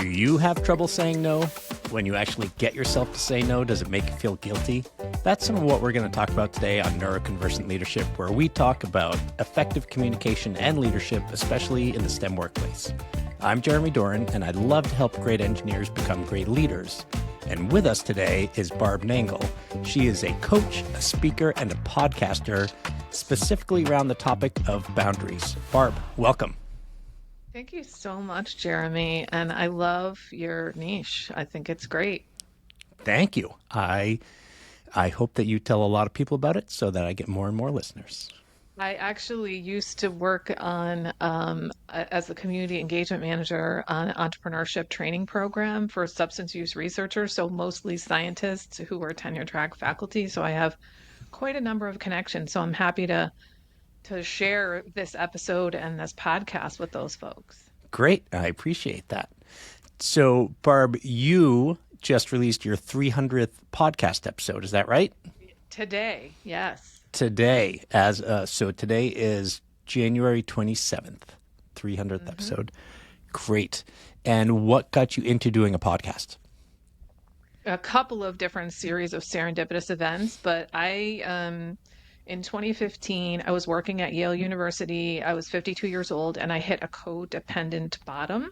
Do you have trouble saying no? When you actually get yourself to say no, does it make you feel guilty? That's some of what we're going to talk about today on Neuroconversant Leadership, where we talk about effective communication and leadership, especially in the STEM workplace. I'm Jeremy Doran, and I'd love to help great engineers become great leaders. And with us today is Barb Nangle. She is a coach, a speaker, and a podcaster, specifically around the topic of boundaries. Barb, welcome. Thank you so much, Jeremy. And I love your niche. I think it's great. Thank you. I hope that you tell a lot of people about it so that I get more and more listeners. I actually used to work on as a community engagement manager on an entrepreneurship training program for substance use researchers, so mostly scientists who are tenure track faculty. So I have quite a number of connections. So I'm happy to share this episode and this podcast with those folks. Great. I appreciate that. So, Barb, you just released your 300th podcast episode. Is that right? Today, yes. Today, so today is January 27th, 300th episode. Great. And what got you into doing a podcast? A couple of different series of serendipitous events, but in 2015, I was working at Yale University. I was 52 years old, and I hit a codependent bottom,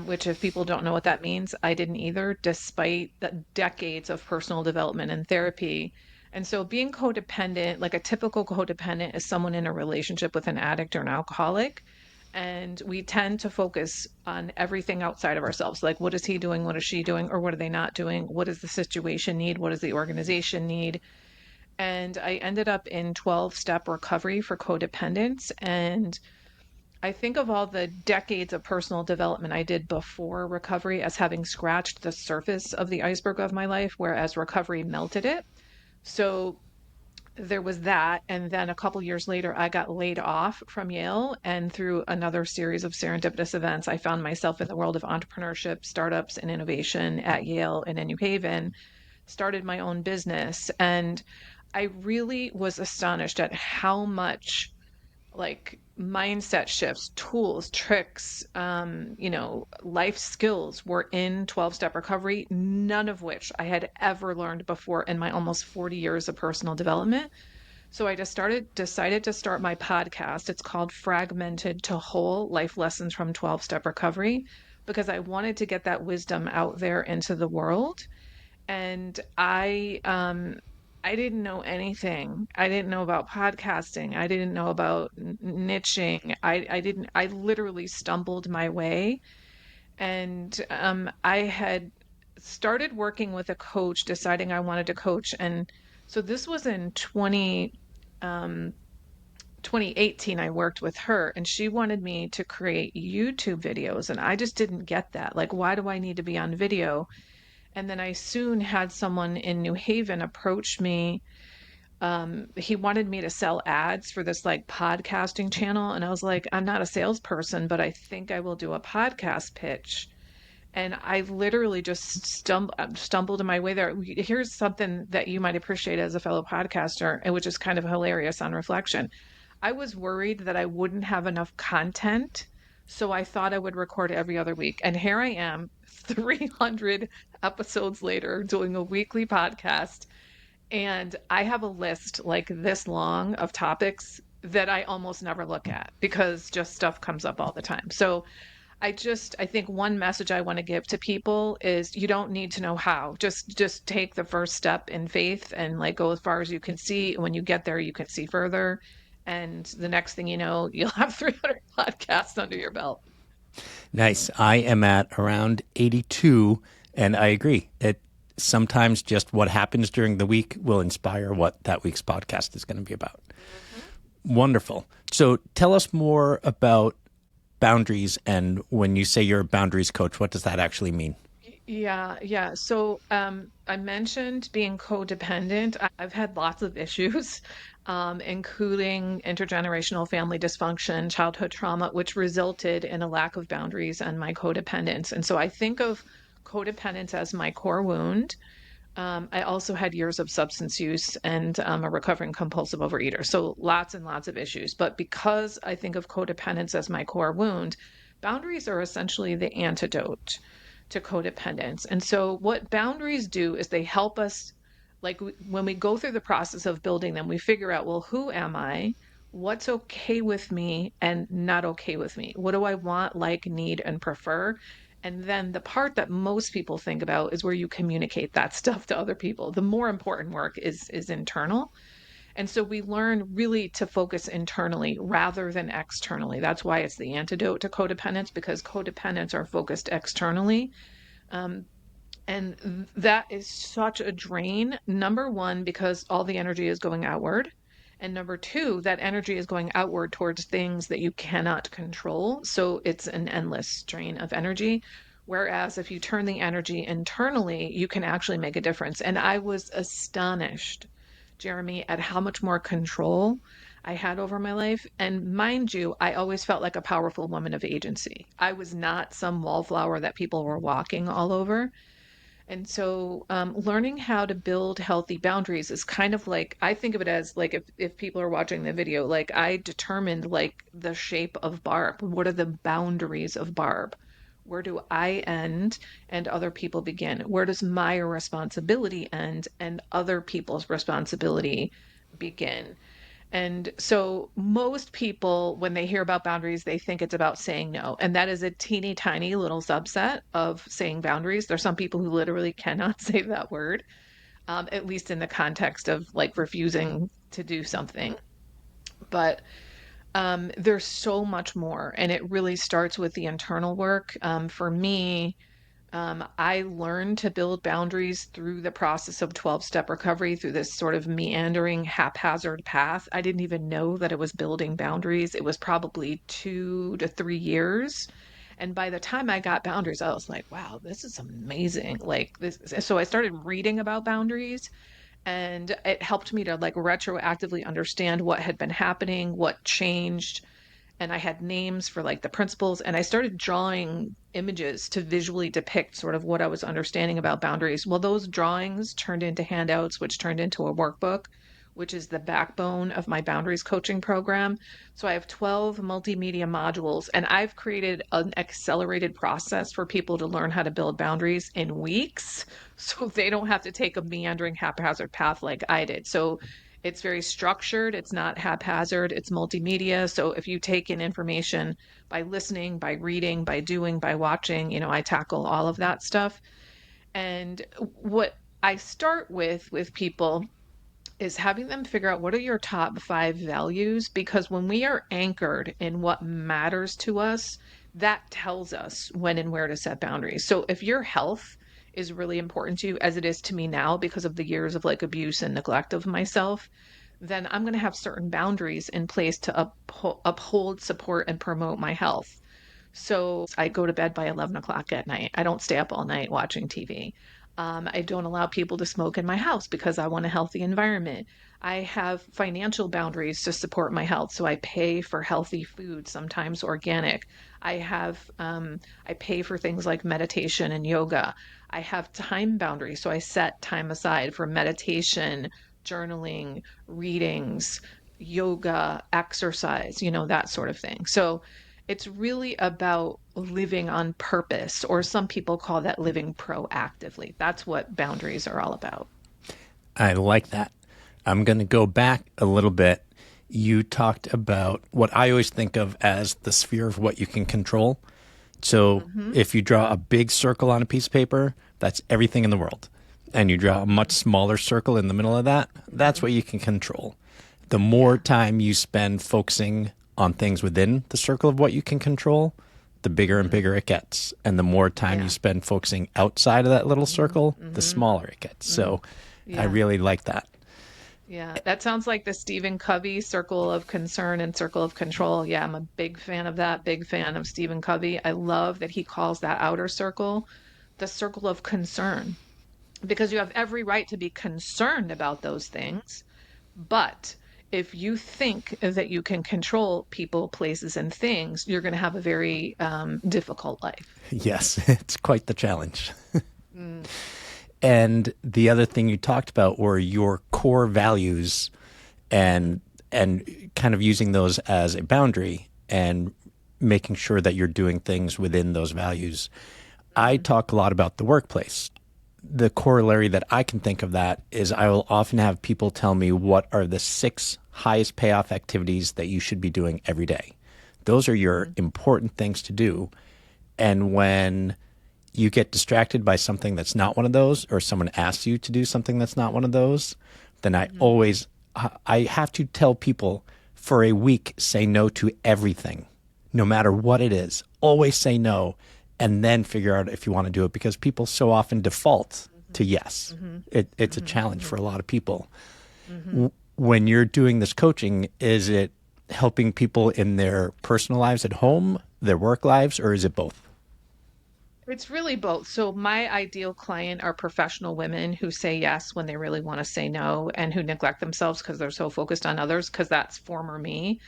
which if people don't know what that means, I didn't either, despite the decades of personal development and therapy. And so being codependent, like a typical codependent, is someone in a relationship with an addict or an alcoholic. And we tend to focus on everything outside of ourselves. Like, what is he doing? What is she doing? Or what are they not doing? What does the situation need? What does the organization need? And I ended up in 12-step recovery for codependence. And I think of all the decades of personal development I did before recovery as having scratched the surface of the iceberg of my life, whereas recovery melted it. So there was that. And then a couple years later, I got laid off from Yale. And through another series of serendipitous events, I found myself in the world of entrepreneurship, startups, and innovation at Yale and in New Haven, started my own business. And I really was astonished at how much like mindset shifts, tools, tricks, life skills were in 12-step recovery, none of which I had ever learned before in my almost 40 years of personal development. So I decided to start my podcast. It's called Fragmented to Whole: Life Lessons from 12-Step Recovery, because I wanted to get that wisdom out there into the world. And I didn't know anything. I didn't know about podcasting. I didn't know about niching. I literally stumbled my way. And I had started working with a coach, deciding I wanted to coach. And so this was in 2018, I worked with her, and she wanted me to create YouTube videos. And I just didn't get that. Like, why do I need to be on video? And then I soon had someone in New Haven approach me. He wanted me to sell ads for this like podcasting channel. And I was like, I'm not a salesperson, but I think I will do a podcast pitch. And I literally just stumbled my way there. Here's something that you might appreciate as a fellow podcaster, and which is kind of hilarious on reflection. I was worried that I wouldn't have enough content, so I thought I would record every other week. And here I am, 300 episodes later, doing a weekly podcast. And I have a list like this long of topics that I almost never look at because just stuff comes up all the time. So I think one message I want to give to people is you don't need to know how. Just take the first step in faith and like go as far as you can see. When you get there, you can see further. And the next thing you know, you'll have 300 podcasts under your belt. Nice. I am at around 82, and I agree. It sometimes just what happens during the week will inspire what that week's podcast is going to be about. Wonderful. So tell us more about boundaries, and when you say you're a boundaries coach, what does that actually mean? Yeah. So I mentioned being codependent. I've had lots of issues, including intergenerational family dysfunction, childhood trauma, which resulted in a lack of boundaries and my codependence. And so I think of codependence as my core wound. I also had years of substance use and a recovering compulsive overeater. So lots and lots of issues. But because I think of codependence as my core wound, Boundaries are essentially the antidote to codependence. And so, what boundaries do is they help us, like when we go through the process of building them, we figure out, well, who am I? What's okay with me and not okay with me? What do I want, like, need, and prefer? And then the part that most people think about is where you communicate that stuff to other people. The more important work is internal. And so we learn really to focus internally rather than externally. That's why it's the antidote to codependence, because codependents are focused externally. Um, and that is such a drain. Number one, because all the energy is going outward. And number two, that energy is going outward towards things that you cannot control. So it's an endless drain of energy. Whereas if you turn the energy internally, you can actually make a difference. And I was astonished, Jeremy, at how much more control I had over my life. And mind you, I always felt like a powerful woman of agency. I was not some wallflower that people were walking all over. And so, learning how to build healthy boundaries is kind of like, I think of it as like, if people are watching the video, like I determined like the shape of Barb. What are the boundaries of Barb? Where do I end and other people begin? Where does my responsibility end and other people's responsibility begin? And so most people, when they hear about boundaries, they think it's about saying no. And that is a teeny tiny little subset of saying boundaries. There's some people who literally cannot say that word, at least in the context of like refusing to do something. But there's so much more. And it really starts with the internal work. For me, I learned to build boundaries through the process of 12-step recovery, through this sort of meandering, haphazard path. I didn't even know that it was building boundaries. It was probably 2 to 3 years. And by the time I got boundaries, I was like, wow, this is amazing. Like this. So I started reading about boundaries, and it helped me to like retroactively understand what had been happening, what changed, and I had names for like the principles, and I started drawing images to visually depict sort of what I was understanding about boundaries. Well, those drawings turned into handouts, which turned into a workbook, which is the backbone of my boundaries coaching program. So I have 12 multimedia modules, and I've created an accelerated process for people to learn how to build boundaries in weeks so they don't have to take a meandering haphazard path like I did. So it's very structured. It's not haphazard. It's multimedia. So if you take in information by listening, by reading, by doing, by watching, I tackle all of that stuff. And what I start with people is having them figure out what are your top 5 values, because when we are anchored in what matters to us, that tells us when and where to set boundaries. So if your health is really important to you, as it is to me now because of the years of like abuse and neglect of myself, then I'm going to have certain boundaries in place to uphold, support, and promote my health. So I go to bed by 11 o'clock at night. I don't stay up all night watching TV. I don't allow people to smoke in my house because I want a healthy environment. I have financial boundaries to support my health. So I pay for healthy food, sometimes organic. I pay for things like meditation and yoga. I have time boundaries. So I set time aside for meditation, journaling, readings, yoga, exercise, that sort of thing. So it's really about living on purpose, or some people call that living proactively. That's what boundaries are all about. I like that. I'm going to go back a little bit. You talked about what I always think of as the sphere of what you can control. So if you draw a big circle on a piece of paper, that's everything in the world. And you draw a much smaller circle in the middle of that, that's what you can control. The more time you spend focusing on things within the circle of what you can control, the bigger and bigger it gets. And the more time you spend focusing outside of that little circle, the smaller it gets. So I really like that. Yeah, that sounds like the Stephen Covey circle of concern and circle of control. Yeah, I'm a big fan of that, big fan of Stephen Covey. I love that he calls that outer circle the circle of concern, because you have every right to be concerned about those things. But if you think that you can control people, places, and things, you're going to have a very difficult life. Yes, it's quite the challenge. Mm. And the other thing you talked about were your core values and kind of using those as a boundary. And making sure that you're doing things within those values. I talk a lot about the workplace. The corollary that I can think of that is I will often have people tell me what are the 6 highest payoff activities that you should be doing every day. Those are your important things to do. And when you get distracted by something that's not one of those, or someone asks you to do something that's not one of those, then I have to tell people for a week, say no to everything, no matter what it is. Always say no, and then figure out if you want to do it, because people so often default to yes. It's a challenge for a lot of people. When you're doing this coaching, is it helping people in their personal lives at home, their work lives, or is it both? It's really both. So my ideal client are professional women who say yes when they really want to say no and who neglect themselves because they're so focused on others, because that's former me.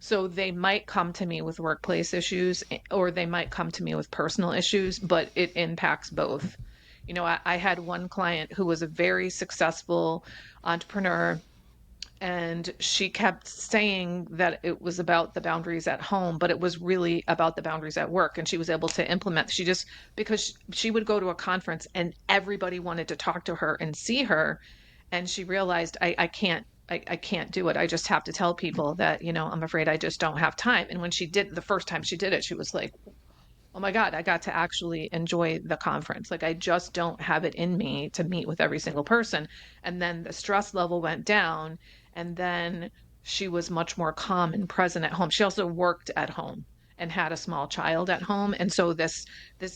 So they might come to me with workplace issues or they might come to me with personal issues, but it impacts both. I had one client who was a very successful entrepreneur, and she kept saying that it was about the boundaries at home, but it was really about the boundaries at work. And she was able to implement, she just, because she would go to a conference and everybody wanted to talk to her and see her. And she realized, I can't do it. I just have to tell people that, I'm afraid I just don't have time. And when she did, the first time she did it, she was like, oh my God, I got to actually enjoy the conference. Like, I just don't have it in me to meet with every single person. And then the stress level went down. And then she was much more calm and present at home. She also worked at home and had a small child at home. And so this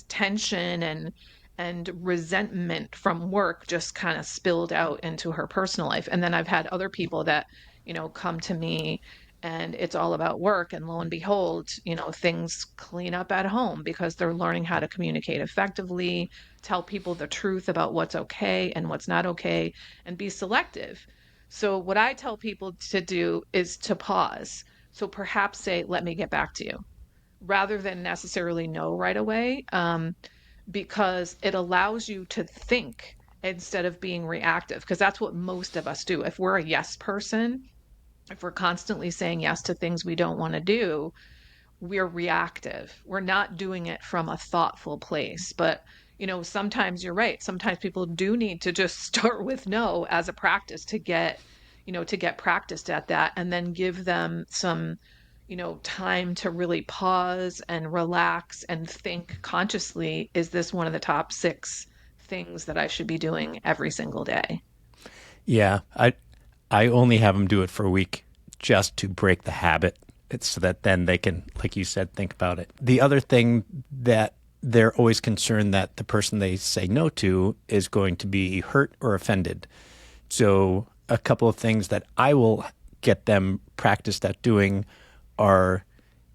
tension and resentment from work just kind of spilled out into her personal life. And then I've had other people that, come to me and it's all about work, and lo and behold, things clean up at home because they're learning how to communicate effectively, tell people the truth about what's okay and what's not okay, and be selective. So what I tell people to do is to pause. So perhaps say, let me get back to you, rather than necessarily no right away, because it allows you to think instead of being reactive, because that's what most of us do. If we're a yes person, if we're constantly saying yes to things we don't want to do, we're reactive. We're not doing it from a thoughtful place. But, sometimes you're right. Sometimes people do need to just start with no as a practice to get practiced at that, and then give them some, time to really pause and relax and think consciously, is this one of the top 6 things that I should be doing every single day? Yeah, I only have them do it for a week just to break the habit. It's so that then they can, like you said, think about it. The other thing that they're always concerned that the person they say no to is going to be hurt or offended. So a couple of things that I will get them practiced at doing are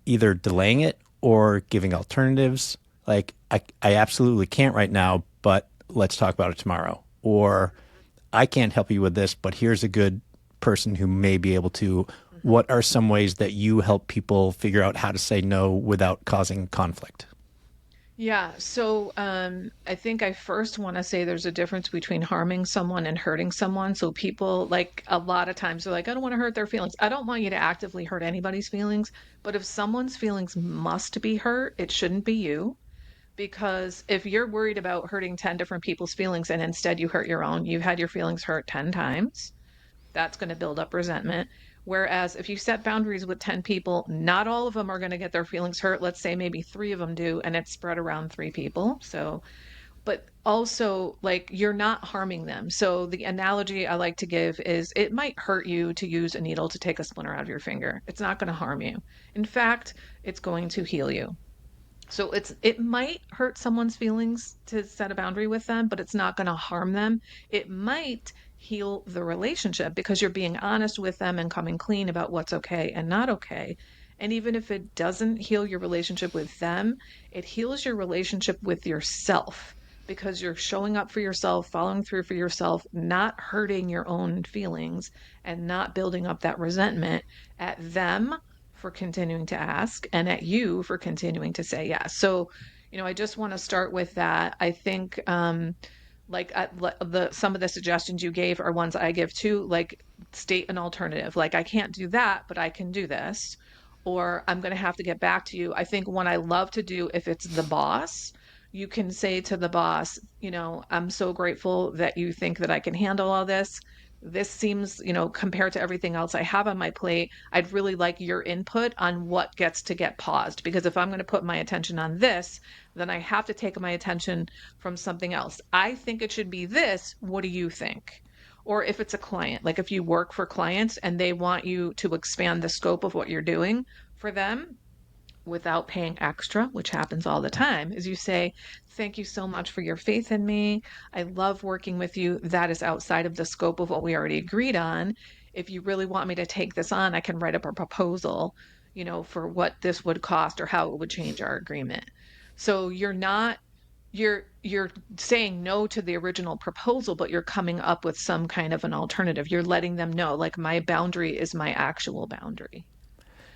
either delaying it or giving alternatives. Like, I absolutely can't right now, but let's talk about it tomorrow. Or I can't help you with this, but here's a good person who may be able to. What are some ways that you help people figure out how to say no without causing conflict? Yeah, so I think I first want to say there's a difference between harming someone and hurting someone. So people, like, a lot of times they're like, I don't want to hurt their feelings. I don't want you to actively hurt anybody's feelings, but if someone's feelings must be hurt, it shouldn't be you. Because if you're worried about hurting 10 different people's feelings and instead you hurt your own, you've had your feelings hurt 10 times. That's going to build up resentment. Whereas if you set boundaries with 10 people, not all of them are going to get their feelings hurt. Let's say maybe 3 of them do, and it's spread around 3 people. So, but also, like, you're not harming them. So the analogy I like to give is it might hurt you to use a needle to take a splinter out of your finger. It's not going to harm you. In fact, it's going to heal you. So it might hurt someone's feelings to set a boundary with them, but it's not going to harm them. It might heal the relationship because you're being honest with them and coming clean about what's okay and not okay. And even if it doesn't heal your relationship with them, it heals your relationship with yourself because you're showing up for yourself, following through for yourself, not hurting your own feelings and not building up that resentment at them for continuing to ask and at you for continuing to say yes. So, I just want to start with that. I think like the some of the suggestions you gave are ones I give too, like state an alternative. Like, I can't do that, but I can do this. or I'm going to have to get back to you. I think what I love to do, if it's the boss, you can say to the boss, I'm so grateful that you think that I can handle all this. This seems, compared to everything else I have on my plate, I'd really like your input on what gets to get paused. Because if I'm going to put my attention on this, then I have to take my attention from something else. I think it should be this. What do you think? Or if it's a client, like if you work for clients and they want you to expand the scope of what you're doing for them, without paying extra, which happens all the time, is you say, thank you so much for your faith in me. I love working with you. That is outside of the scope of what we already agreed on. If you really want me to take this on, I can write up a proposal, for what this would cost or how it would change our agreement. So you're saying no to the original proposal, but you're coming up with some kind of an alternative. You're letting them know, like, my boundary is my actual boundary.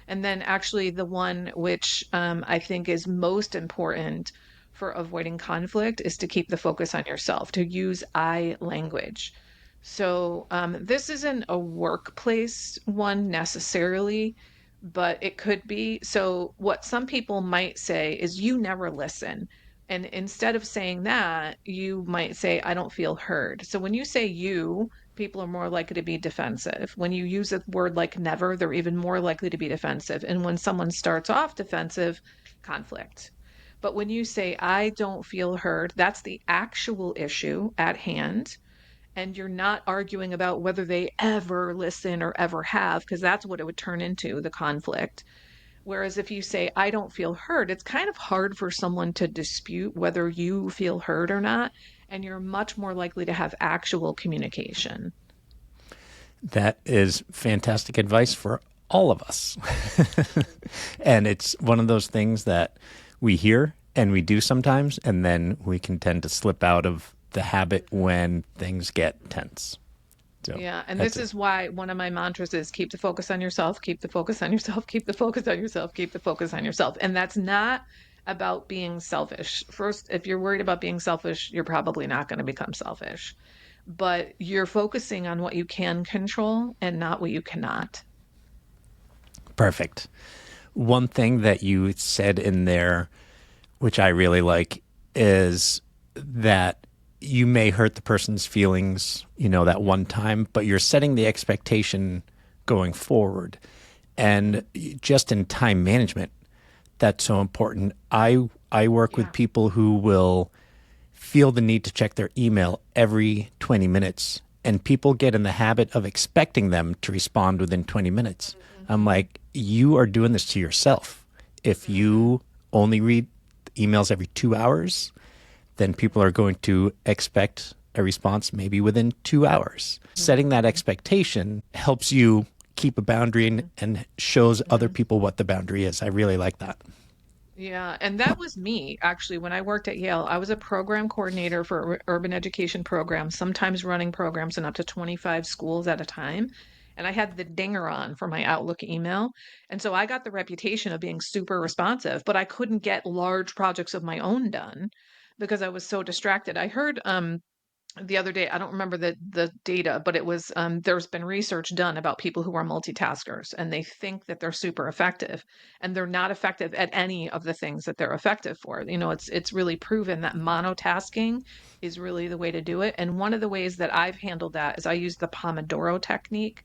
And then, actually, the one which I think is most important for avoiding conflict is to keep the focus on yourself, to use I language. So, this isn't a workplace one necessarily, but it could be. So, what some people might say is, you never listen. And instead of saying that, you might say, I don't feel heard. So, when you say you, people are more likely to be defensive. When you use a word like never, they're even more likely to be defensive. And when someone starts off defensive, conflict. But when you say, I don't feel heard, that's the actual issue at hand. And you're not arguing about whether they ever listen or ever have, because that's what it would turn into, the conflict. Whereas if you say, I don't feel heard, it's kind of hard for someone to dispute whether you feel heard or not. And you're much more likely to have actual communication. That is fantastic advice for all of us. And it's one of those things that we hear and we do sometimes, and then we can tend to slip out of the habit when things get tense. So Yeah, and this is why one of my mantras is keep the focus on yourself, keep the focus on yourself, keep the focus on yourself, keep the focus on yourself. And that's not about being selfish. First, if you're worried about being selfish, you're probably not going to become selfish. But you're focusing on what you can control and not what you cannot. perfect. One thing that you said in there, which I really like, is that you may hurt the person's feelings, that one time, but you're setting the expectation going forward. And just in time management, that's so important. I work with people who will feel the need to check their email every 20 minutes, and people get in the habit of expecting them to respond within 20 minutes. I'm like, you are doing this to yourself. If you only read emails every 2 hours, then people are going to expect a response maybe within 2 hours. Setting that expectation helps you keep a boundary and shows other people what the boundary is. I really like that. Yeah, and that was me actually when I worked at Yale. I was a program coordinator for urban education programs, sometimes running programs in up to 25 schools at a time. And I had the dinger on for my Outlook email. And so I got the reputation of being super responsive, but I couldn't get large projects of my own done because I was so distracted. I heard the other day, I don't remember the data, but it was there's been research done about people who are multitaskers and they think that they're super effective and they're not effective at any of the things that they're effective for. It's really proven that monotasking is really the way to do it. And one of the ways that I've handled that is I use the Pomodoro technique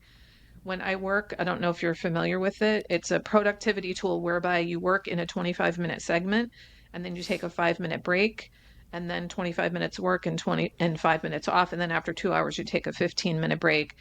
when I work. I don't know if you're familiar with it. It's a productivity tool whereby you work in a 25-minute segment and then you take a 5-minute break and then 25 minutes work and 5 minutes off, and then after 2 hours you take a 15-minute break.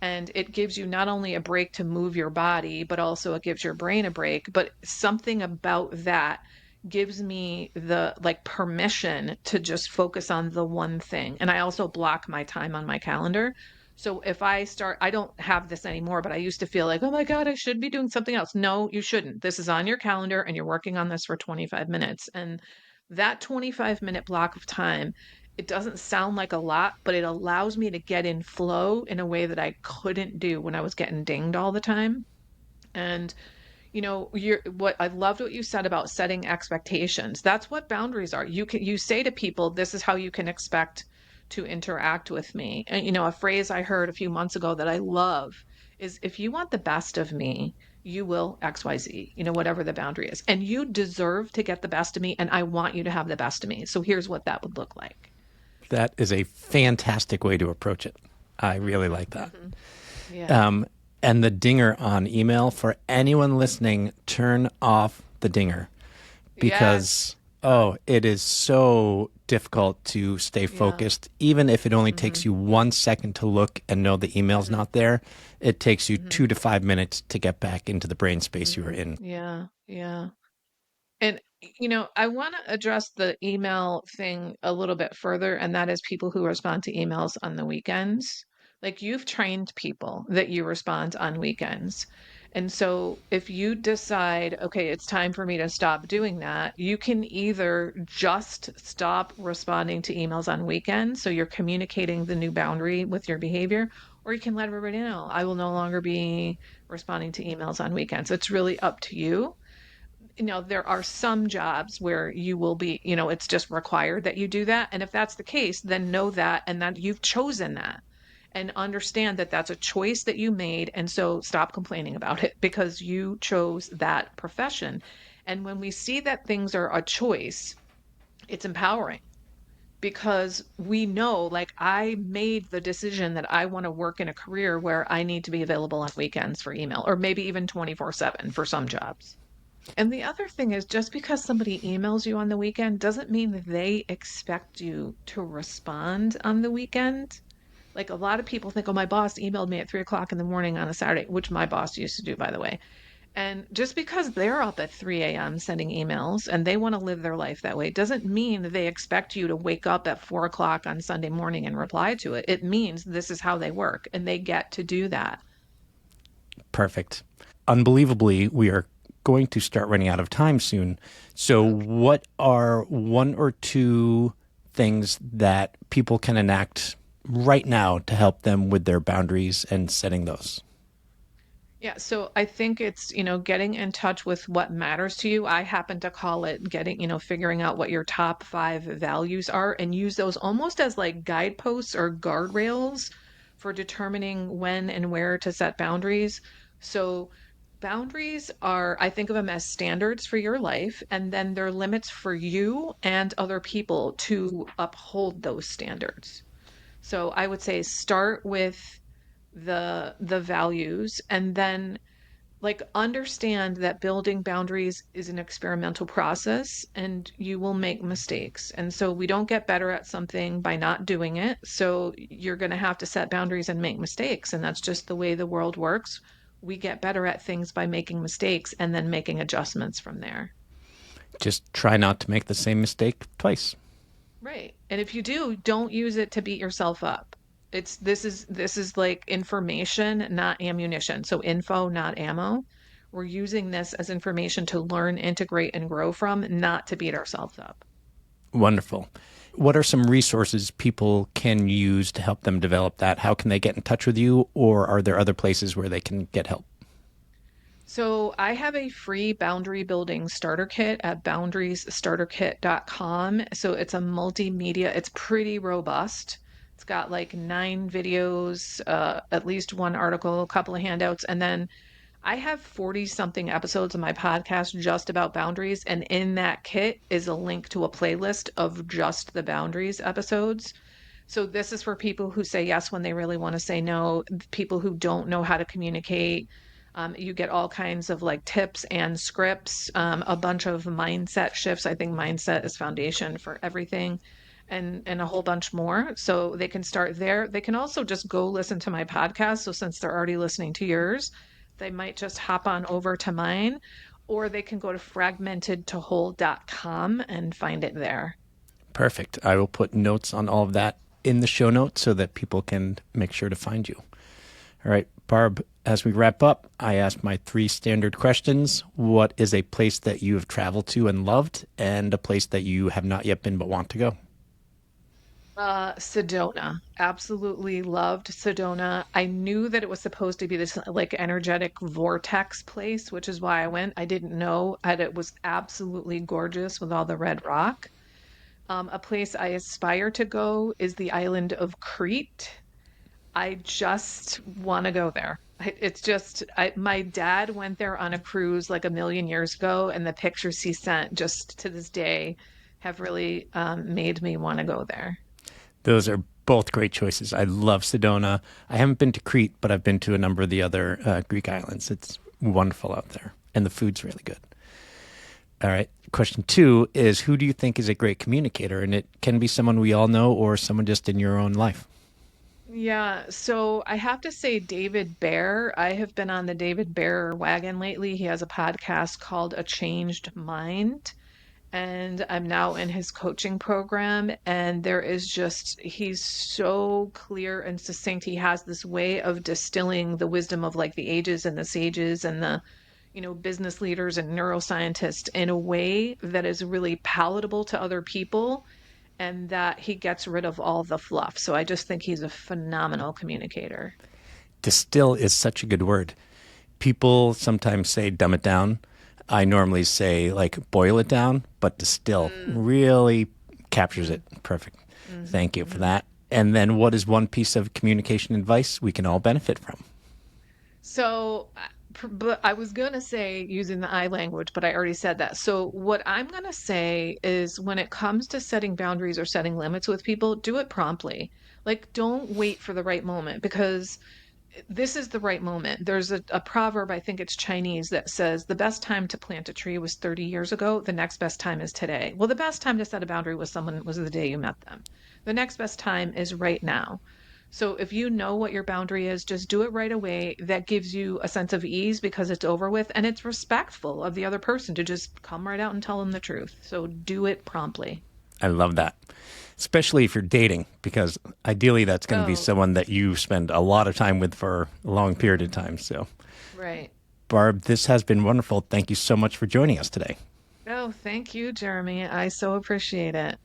And it gives you not only a break to move your body, but also it gives your brain a break. But something about that gives me the permission to just focus on the one thing. And I also block my time on my calendar. So if I don't have this anymore, but I used to feel like, oh my God, I should be doing something else. No, you shouldn't. This is on your calendar and you're working on this for 25 minutes. And that 25-minute block of time, it doesn't sound like a lot, but it allows me to get in flow in a way that I couldn't do when I was getting dinged all the time. And I loved what you said about setting expectations. That's what boundaries are. You say to people, this is how you can expect to interact with me. And a phrase I heard a few months ago that I love is, if you want the best of me, you will XYZ, whatever the boundary is. And you deserve to get the best of me, and I want you to have the best of me. So here's what that would look like. That is a fantastic way to approach it. I really like that. Yeah. And the dinger on email, for anyone listening, turn off the dinger Yes. because, it is so difficult to stay Yeah. focused. Even if it only takes you 1 second to look and know the email's not there, it takes you 2 to 5 minutes to get back into the brain space you were in. Yeah. Yeah. And, I want to address the email thing a little bit further, and that is people who respond to emails on the weekends. Like you've trained people that you respond on weekends. And so if you decide, okay, it's time for me to stop doing that, you can either just stop responding to emails on weekends. So you're communicating the new boundary with your behavior, or you can let everybody know, I will no longer be responding to emails on weekends. It's really up to you. There are some jobs where you will be, it's just required that you do that. And if that's the case, then know that and that you've chosen that and understand that that's a choice that you made. And so stop complaining about it because you chose that profession. And when we see that things are a choice, it's empowering because we know, like, I made the decision that I want to work in a career where I need to be available on weekends for email or maybe even 24/7 for some jobs. And the other thing is just because somebody emails you on the weekend doesn't mean that they expect you to respond on the weekend. Like a lot of people think, oh, my boss emailed me at 3 o'clock in the morning on a Saturday, which my boss used to do, by the way. And just because they're up at 3 a.m. sending emails and they want to live their life that way doesn't mean that they expect you to wake up at 4 o'clock on Sunday morning and reply to it. It means this is how they work and they get to do that. Perfect. Unbelievably, we are going to start running out of time soon. So, Okay. what are one or two things that people can enact right now to help them with their boundaries and setting those? Yeah, so I think it's, getting in touch with what matters to you. I happen to call it getting, figuring out what your top 5 values are and use those almost as like guideposts or guardrails for determining when and where to set boundaries. So boundaries are, I think of them as standards for your life, and then they're limits for you and other people to uphold those standards. So I would say start with the values and then like understand that building boundaries is an experimental process and you will make mistakes. And so we don't get better at something by not doing it. So you're going to have to set boundaries and make mistakes. And that's just the way the world works. We get better at things by making mistakes and then making adjustments from there. Just try not to make the same mistake twice. Right. And if you do, don't use it to beat yourself up. This is like information, not ammunition. So info, not ammo. We're using this as information to learn, integrate, and grow from, not to beat ourselves up. Wonderful. What are some resources people can use to help them develop that? How can they get in touch with you, or are there other places where they can get help? So I have a free boundary building starter kit at boundariesstarterkit.com. So it's a multimedia, it's pretty robust. It's got like 9 videos, at least one article, a couple of handouts, and then I have 40 something episodes of my podcast just about boundaries. And in that kit is a link to a playlist of just the boundaries episodes. So this is for people who say yes when they really want to say no, people who don't know how to communicate. You get all kinds of like tips and scripts, a bunch of mindset shifts. I think mindset is foundation for everything, and a whole bunch more. So they can start there. They can also just go listen to my podcast. So since they're already listening to yours, they might just hop on over to mine, or they can go to fragmentedtowhole.com and find it there. Perfect. I will put notes on all of that in the show notes so that people can make sure to find you. All right, Barb, as we wrap up, I ask my 3 standard questions. What is a place that you have traveled to and loved, and a place that you have not yet been but want to go? Sedona. Absolutely loved Sedona. I knew that it was supposed to be this like energetic vortex place, which is why I went. I didn't know that it was absolutely gorgeous with all the red rock. A place I aspire to go is the island of Crete. I just want to go there. It's just, my dad went there on a cruise like a million years ago, and the pictures he sent just to this day have really made me want to go there. Those are both great choices. I love Sedona. I haven't been to Crete, but I've been to a number of the other Greek islands. It's wonderful out there, and the food's really good. All right. Question 2 is, who do you think is a great communicator? And it can be someone we all know or someone just in your own life. Yeah, so I have to say David Bear. I have been on the David Bear wagon lately. He has a podcast called A Changed Mind, and I'm now in his coaching program. And there is just, he's so clear and succinct. He has this way of distilling the wisdom of like the ages and the sages and the, business leaders and neuroscientists in a way that is really palatable to other people and that he gets rid of all the fluff. So I just think he's a phenomenal communicator. Distill is such a good word. People sometimes say dumb it down. I normally say like boil it down, but distill really captures it. Perfect. Thank you for that. And then what is one piece of communication advice we can all benefit from? So, but I was going to say using the I language, but I already said that. So, what I'm going to say is when it comes to setting boundaries or setting limits with people, do it promptly. Like, don't wait for the right moment because this is the right moment. There's a proverb, I think it's Chinese, that says the best time to plant a tree was 30 years ago. The next best time is today. Well, the best time to set a boundary with someone was the day you met them. The next best time is right now. So if you know what your boundary is, just do it right away. That gives you a sense of ease because it's over with and it's respectful of the other person to just come right out and tell them the truth. So do it promptly. I love that, especially if you're dating, because ideally that's going to be someone that you spend a lot of time with for a long period of time. So, right. Barb, this has been wonderful. Thank you so much for joining us today. Oh, thank you, Jeremy. I so appreciate it.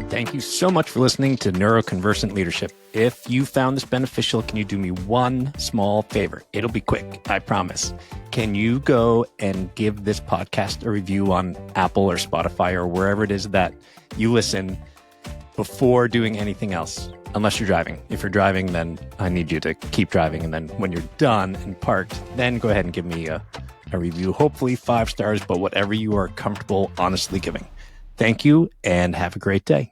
Thank you so much for listening to Neuroconversant Leadership. If you found this beneficial, can you do me one small favor? It'll be quick, I promise. Can you go and give this podcast a review on Apple or Spotify or wherever it is that you listen before doing anything else? Unless you're driving. If you're driving, then I need you to keep driving. And then when you're done and parked, then go ahead and give me a review. Hopefully 5 stars, but whatever you are comfortable honestly giving. Thank you and have a great day.